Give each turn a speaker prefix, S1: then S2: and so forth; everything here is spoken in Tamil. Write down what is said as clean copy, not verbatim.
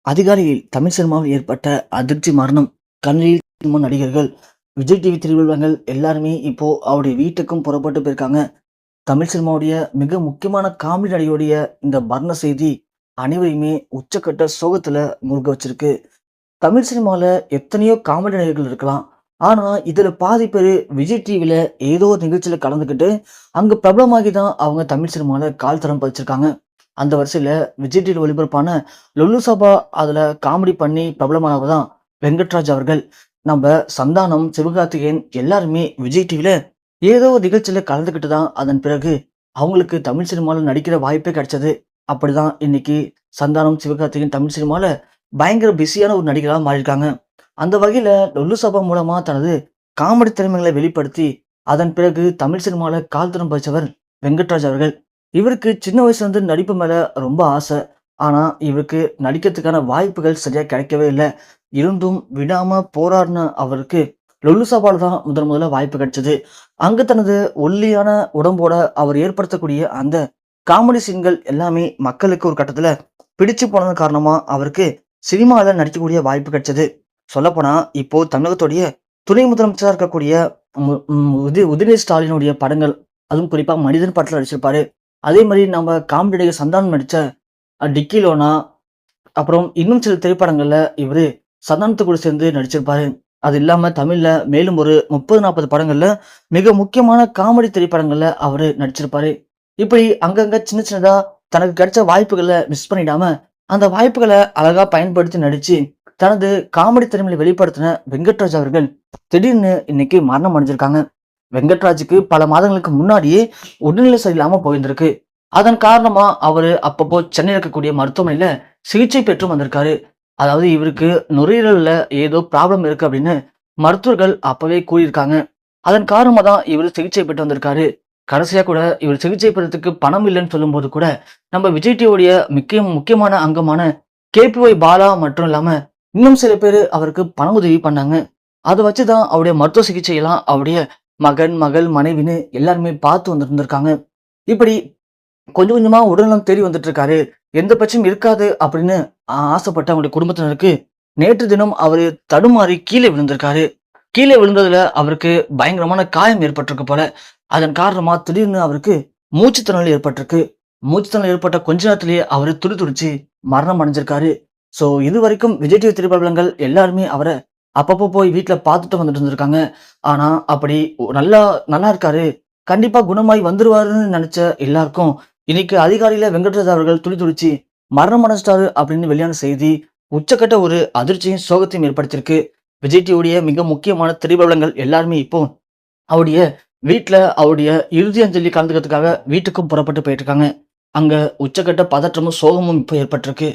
S1: அதிகாலையில் தமிழ் சினிமாவில் ஏற்பட்ட அதிர்ச்சி மரணம். கண்ணில் சினிமா நடிகர்கள், விஜய் டிவி திரையுலகங்கள் எல்லாருமே இப்போ அவருடைய வீட்டுக்கும் புறப்பட்டு போயிருக்காங்க. தமிழ் சினிமாவுடைய மிக முக்கியமான காமெடி நடிகையுடைய இந்த மரண செய்தி அனைவரையுமே உச்சக்கட்ட சோகத்துல முழுக வச்சிருக்கு. தமிழ் சினிமால எத்தனையோ காமெடி நடிகர்கள் இருக்கலாம். ஆனா இதுல பாதி பேரு விஜய் டிவில ஏதோ ஒரு நிகழ்ச்சியில கலந்துக்கிட்டு அங்க பிரபலமாகி தான் அவங்க தமிழ் சினிமால கால் தரம் பதிச்சிருக்காங்க. அந்த வரிசையில விஜய் டிவில ஒளிபரப்பான லொல்லு சபா அதுல காமெடி பண்ணி பிரபலமானவர் தான் வெங்கட்ராஜ் அவர்கள். நம்ம சந்தானம், சிவகார்த்திகேயன் எல்லாருமே விஜய் டிவில ஏதோ ஒரு நிகழ்ச்சியில கலந்துக்கிட்டு தான் அதன் பிறகு அவங்களுக்கு தமிழ் சினிமால நடிக்கிற வாய்ப்பே கிடைச்சது. அப்படிதான் இன்னைக்கு சந்தானம், சிவகார்த்திகேயன் தமிழ் சினிமால பயங்கர பிஸியான ஒரு நடிகரா மாறியிருக்காங்க. அந்த வகையில லொல்லு சபா மூலமா தனது காமெடி திறமைகளை வெளிப்படுத்தி அதன் பிறகு தமிழ் சினிமால கால் தடம் பதிச்சவர் வெங்கட்ராஜ் அவர்கள். இவருக்கு சின்ன வயசுல இருந்து நடிப்பு மேல ரொம்ப ஆசை. ஆனா இவருக்கு நடிக்கிறதுக்கான வாய்ப்புகள் சரியா கிடைக்கவே இல்லை. இருந்தும் விடாம போராடின அவருக்கு லொல்லு சபால தான் முதல்ல வாய்ப்பு கிடைச்சது. அங்க தனது ஒல்லியான உடம்போட அவர் ஏற்படுத்தக்கூடிய அந்த காமெடி சீன்கள் எல்லாமே மக்களுக்கு ஒரு கட்டத்துல பிடிச்சு போனது காரணமா அவருக்கு சினிமாவில் நடிக்கக்கூடிய வாய்ப்பு கிடைச்சது. சொல்லப்போனா இப்போ தமிழகத்துடைய துணை முதலமைச்சராக இருக்கக்கூடிய உதயநிதி ஸ்டாலினுடைய படங்கள், அதுவும் குறிப்பா மனிதன் படத்துல நடிச்சிருப்பாரு. அதே மாதிரி நம்ம காமெடி நடிகர் சந்தானம் நடிச்ச டிக்கிலோனா, அப்புறம் இன்னும் சில திரைப்படங்கள்ல இவரு சந்தானத்து கூட சேர்ந்து நடிச்சிருப்பாரு. அது இல்லாம தமிழ்ல மேலும் ஒரு 30, 40 படங்கள்ல மிக முக்கியமான காமெடி திரைப்படங்கள்ல அவரு நடிச்சிருப்பாரு. இப்படி அங்கங்க சின்ன சின்னதா தனக்கு கிடைச்ச வாய்ப்புகளை மிஸ் பண்ணிடாம அந்த வாய்ப்புகளை அழகா பயன்படுத்தி நடிச்சு தனது காமெடி திறமையை வெளிப்படுத்தின வெங்கட்ராஜ் அவர்கள் திடீர்னு இன்னைக்கு மரணம் அடைஞ்சிருக்காங்க. வெங்கட்ராஜுக்கு பல மாதங்களுக்கு முன்னாடியே உடல்நிலை சரியில்லாம போயிருந்திருக்கு. அதன் காரணமா அவரு அப்பப்போ சென்னையில் இருக்கக்கூடிய மருத்துவமனையில சிகிச்சை பெற்று வந்திருக்காரு. அதாவது இவருக்கு நுரையீரல்ல ஏதோ ப்ராப்ளம் இருக்கு அப்படின்னு மருத்துவர்கள் அப்பவே கூறியிருக்காங்க. அதன் காரணமா தான் இவர் சிகிச்சை பெற்று வந்திருக்காரு. கடைசியா கூட இவர் சிகிச்சை பெறத்துக்கு பணம் இல்லைன்னு சொல்லும்போது கூட நம்ம விஜய் டிவியுடைய முக்கியமான அங்கமான கேபிஒய் பாலா மட்டும் இல்லாம இன்னும் சில பேர் அவருக்கு பண உதவி பண்ணாங்க. அதை வச்சுதான் அவருடைய மருத்துவ சிகிச்சையெல்லாம் அவருடைய மகன், மகள், மனைவின்னு எல்லாருமே பார்த்து வந்துருந்திருக்காங்க. இப்படி கொஞ்சம் கொஞ்சமா உடல்நலம் தேடி வந்துட்டு இருக்காரு. எந்த பிரச்சனையும் இருக்காது அப்படின்னு ஆசைப்பட்ட அவங்களுடைய குடும்பத்தினருக்கு நேற்று தினம் அவரு தடுமாறி கீழே விழுந்திருக்காரு. கீழே விழுந்ததுல அவருக்கு பயங்கரமான காயம் ஏற்பட்டிருக்கு போல. அதன் காரணமா திடீர்னு அவருக்கு மூச்சுத்திணறல் ஏற்பட்டிருக்கு. மூச்சுத்திணறல் ஏற்பட்ட கொஞ்ச நேரத்திலேயே அவரு துடிச்சு மரணம் அடைஞ்சிருக்காரு. ஸோ இது வரைக்கும் விஜய் டிவி திரைப்பிரபலங்கள் எல்லாருமே அவரை அப்பப்போ போய் வீட்டில் பார்த்துட்டு வந்துட்டு இருந்திருக்காங்க. ஆனா அப்படி நல்லா நல்லா இருக்காரு, கண்டிப்பா குணமாய் வந்துருவாருன்னு நினைச்ச எல்லாருக்கும் இன்னைக்கு அதிகாலையில வெங்கட்ராஜ் அவர்கள் துடிச்சு மரணம் அடைஞ்சிட்டாரு அப்படின்னு வெளியான செய்தி உச்சக்கட்ட ஒரு அதிர்ச்சியும் சோகத்தையும் ஏற்படுத்தியிருக்கு. விஜய் டிவியுடைய மிக முக்கியமான திரைப்பிரபலங்கள் எல்லாருமே இப்போ அவருடைய வீட்டில் அவருடைய இறுதி அஞ்சலி கலந்துக்கிறதுக்காக வீட்டுக்கும் புறப்பட்டு போயிட்டு இருக்காங்க. அங்க உச்சக்கட்ட பதற்றமும் சோகமும் இப்போ ஏற்பட்டிருக்கு.